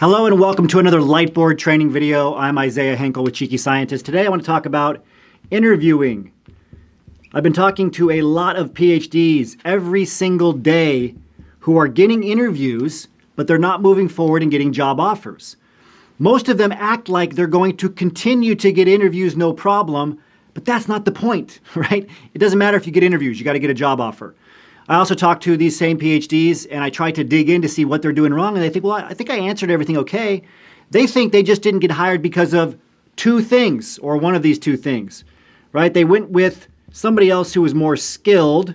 Hello and welcome to another Lightboard training video. I'm Isaiah Hankel with Cheeky Scientist. Today I want to talk about interviewing. I've been talking to a lot of PhDs every single day who are getting interviews, but they're not moving forward and getting job offers. Most of them act like they're going to continue to get interviews, no problem, but that's not the point, right? It doesn't matter if you get interviews, you got to get a job offer. I also talked to these same PhDs and I tried to dig in to see what they're doing wrong. And they think, well, I think I answered everything okay. They think they just didn't get hired because of two things, or one of these two things, right? They went with somebody else who was more skilled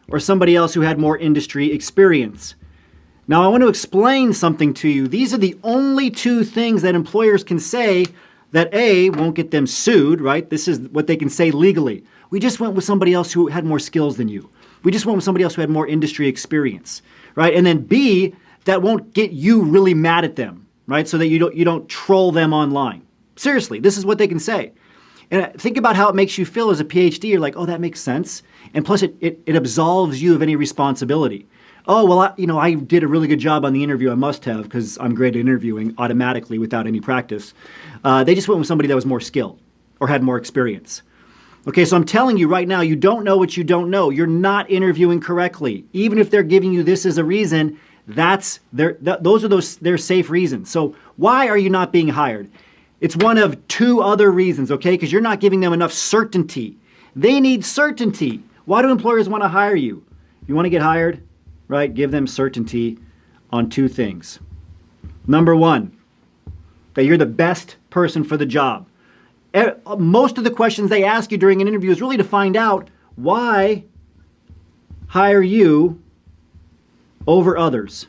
or somebody else who had more industry experience. Now, I want to explain something to you. These are the only two things that employers can say that A, won't get them sued, right? This is what they can say legally. We just went with somebody else who had more skills than you. We just went with somebody else who had more industry experience, right? And then B, that won't get you really mad at them, right? So that you don't troll them online. Seriously, this is what they can say. And think about how it makes you feel as a PhD. You're like, oh, that makes sense. And plus it absolves you of any responsibility. Oh, well, I did a really good job on the interview. I must have, because I'm great at interviewing automatically without any practice. They just went with somebody that was more skilled or had more experience. Okay, so I'm telling you right now, you don't know what you don't know. You're not interviewing correctly. Even if they're giving you this as a reason, those are their safe reasons. So why are you not being hired? It's one of two other reasons, okay? Because you're not giving them enough certainty. They need certainty. Why do employers want to hire you? You want to get hired, right? Give them certainty on two things. Number one, that you're the best person for the job. Most of the questions they ask you during an interview is really to find out why hire you over others.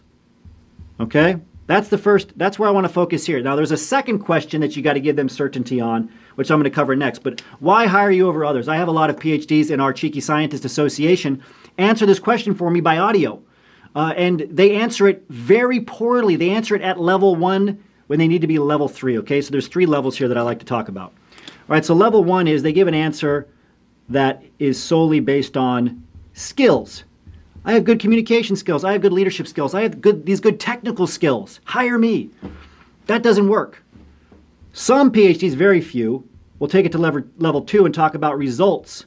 Okay? That's where I want to focus here. Now, there's a second question that you got to give them certainty on, which I'm going to cover next. But why hire you over others? I have a lot of PhDs in our Cheeky Scientist Association answer this question for me by audio. And they answer it very poorly. They answer it at level 1 when they need to be level 3. Okay? So there's 3 levels here that I like to talk about. All right, so level 1 is they give an answer that is solely based on skills. I have good communication skills. I have good leadership skills. I have these good technical skills. Hire me. That doesn't work. Some PhDs, very few, will take it to level 2 and talk about results.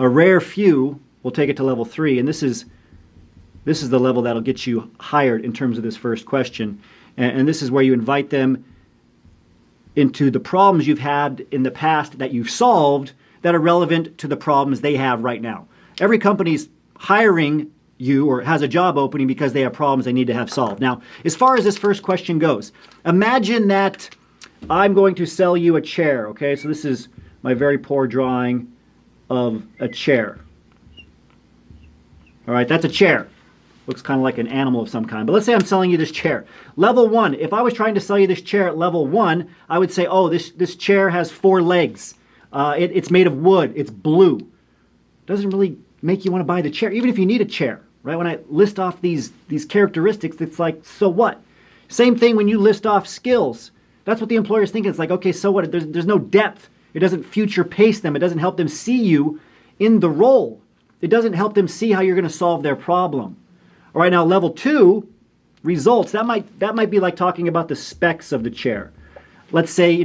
A rare few will take it to level 3, and this is the level that'll get you hired in terms of this first question. And this is where you invite them into the problems you've had in the past that you've solved that are relevant to the problems they have right now. Every company's hiring you or has a job opening because they have problems they need to have solved. Now, as far as this first question goes, imagine that I'm going to sell you a chair, okay? So this is my very poor drawing of a chair. All right, that's a chair. Looks kind of like an animal of some kind. But let's say I'm selling you this chair. Level 1, if I was trying to sell you this chair at level 1, I would say, oh, this chair has 4 legs. It's made of wood. It's blue. Doesn't really make you want to buy the chair, even if you need a chair, right? When I list off these characteristics, it's like, so what? Same thing when you list off skills. That's what the employer's thinking. It's like, okay, so what? There's no depth. It doesn't future pace them. It doesn't help them see you in the role. It doesn't help them see how you're going to solve their problem. All right, now level 2, results. That might be like talking about the specs of the chair. Let's say,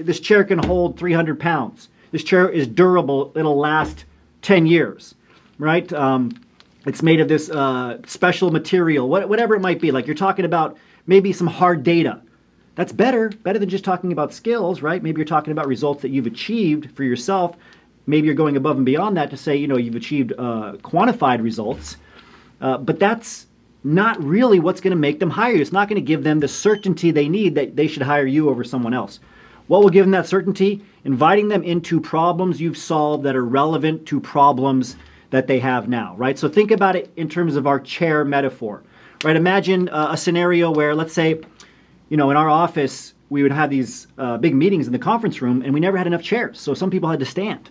this chair can hold 300 pounds. This chair is durable. It'll last 10 years, right? It's made of this special material, whatever it might be. Like you're talking about maybe some hard data. That's better than just talking about skills, right? Maybe you're talking about results that you've achieved for yourself. Maybe you're going above and beyond that to say, you've achieved quantified results. But that's not really what's going to make them hire you. It's not going to give them the certainty they need that they should hire you over someone else. What will give them that certainty? Inviting them into problems you've solved that are relevant to problems that they have now, right? So think about it in terms of our chair metaphor, right? Imagine a scenario where, let's say, in our office, we would have these big meetings in the conference room, and we never had enough chairs. So some people had to stand,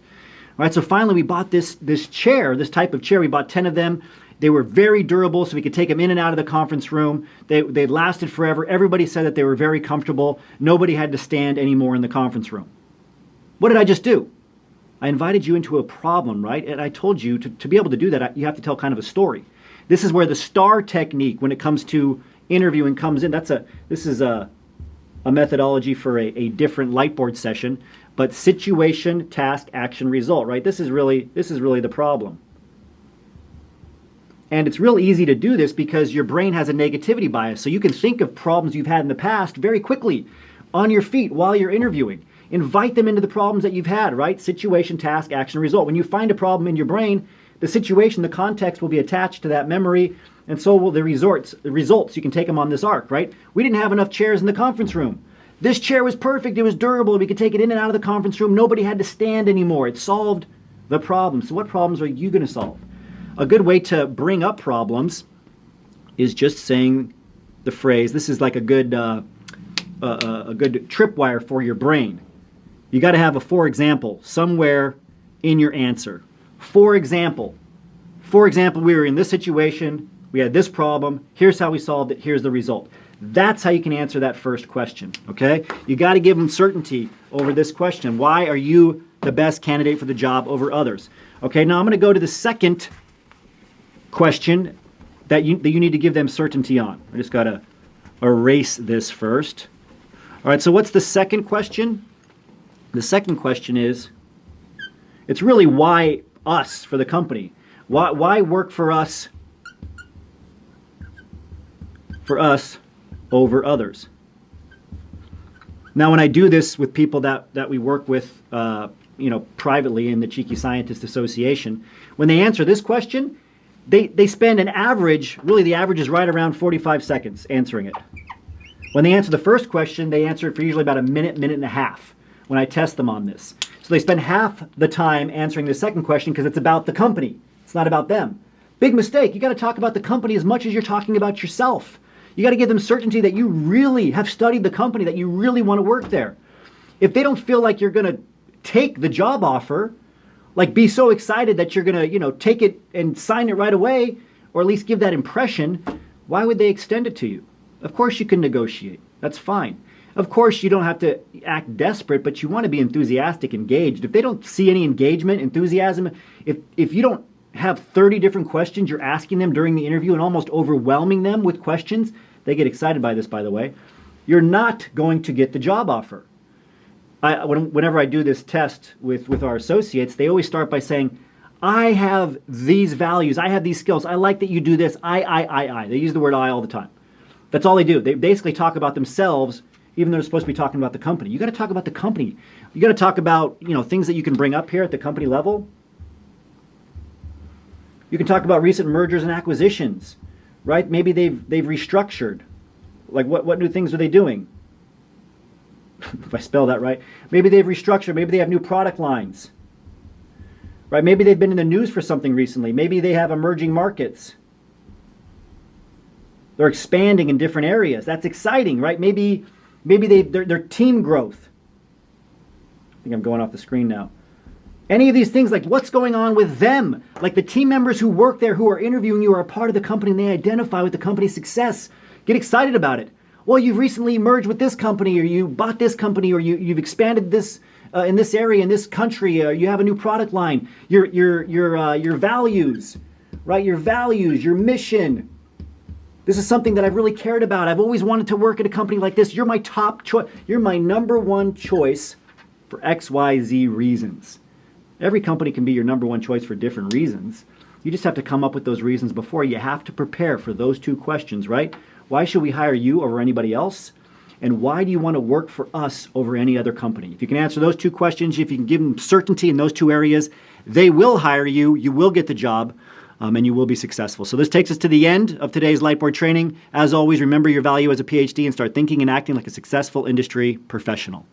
right? So finally, we bought this chair, this type of chair. We bought 10 of them. They were very durable, so we could take them in and out of the conference room. They lasted forever. Everybody said that they were very comfortable. Nobody had to stand anymore in the conference room. What did I just do? I invited you into a problem, right? And I told you to be able to do that, you have to tell kind of a story. This is where the STAR technique, when it comes to interviewing comes in. This is a methodology for a different Lightboard session, but situation, task, action, result, right? This is really the problem. And it's real easy to do this because your brain has a negativity bias. So you can think of problems you've had in the past very quickly on your feet while you're interviewing. Invite them into the problems that you've had, right? Situation, task, action, result. When you find a problem in your brain, the situation, the context will be attached to that memory, and so will the results. You can take them on this arc, right? We didn't have enough chairs in the conference room. This chair was perfect. It was durable. We could take it in and out of the conference room. Nobody had to stand anymore. It solved the problem. So what problems are you going to solve? A good way to bring up problems is just saying the phrase. This is like a good tripwire for your brain. You got to have a for example somewhere in your answer. For example, we were in this situation. We had this problem. Here's how we solved it. Here's the result. That's how you can answer that first question, okay? You got to give them certainty over this question. Why are you the best candidate for the job over others? Okay, now I'm going to go to the second question that you need to give them certainty on. I just got to erase this first. All right, so what's the second question? The second question is, it's really why us for the company. Why work for us over others? Now, when I do this with people that we work with, privately in the Cheeky Scientist Association, when they answer this question, they spend an average, really the average is right around 45 seconds answering it. When they answer the first question, they answer it for usually about a minute and a half when I test them on this. So they spend half the time answering the second question because it's about the company. It's not about them. Big mistake. You got to talk about the company as much as you're talking about yourself. You got to give them certainty that you really have studied the company, that you really want to work there. If they don't feel like you're going to take the job offer, like be so excited that you're going to, take it and sign it right away, or at least give that impression, why would they extend it to you? Of course you can negotiate. That's fine. Of course you don't have to act desperate, but you want to be enthusiastic, engaged. If they don't see any engagement, enthusiasm, if you don't have 30 different questions you're asking them during the interview and almost overwhelming them with questions, they get excited by this, by the way, you're not going to get the job offer. Whenever I do this test with our associates, they always start by saying, I have these values, I have these skills, I like that you do this, I. They use the word I all the time. That's all they do. They basically talk about themselves, even though they're supposed to be talking about the company. You got to talk about the company. You got to talk about, things that you can bring up here at the company level. You can talk about recent mergers and acquisitions, right? Maybe they've restructured. Like what new things are they doing? If I spell that right. Maybe they've restructured. Maybe they have new product lines, right? Maybe they've been in the news for something recently. Maybe they have emerging markets. They're expanding in different areas. That's exciting, right? Maybe their team growth. I think I'm going off the screen now. Any of these things, like what's going on with them? Like the team members who work there who are interviewing you are a part of the company and they identify with the company's success. Get excited about it. Well, you've recently merged with this company, or you bought this company, or you've expanded this in this area, in this country. You have a new product line. Your values, right? Your values, your mission. This is something that I've really cared about. I've always wanted to work at a company like this. You're my top choice. You're my number one choice for XYZ reasons. Every company can be your number one choice for different reasons. You just have to come up with those reasons before. You have to prepare for those two questions, right? Why should we hire you over anybody else? And why do you want to work for us over any other company? If you can answer those two questions, if you can give them certainty in those two areas, they will hire you, you will get the job, and you will be successful. So this takes us to the end of today's Lightboard training. As always, remember your value as a PhD and start thinking and acting like a successful industry professional.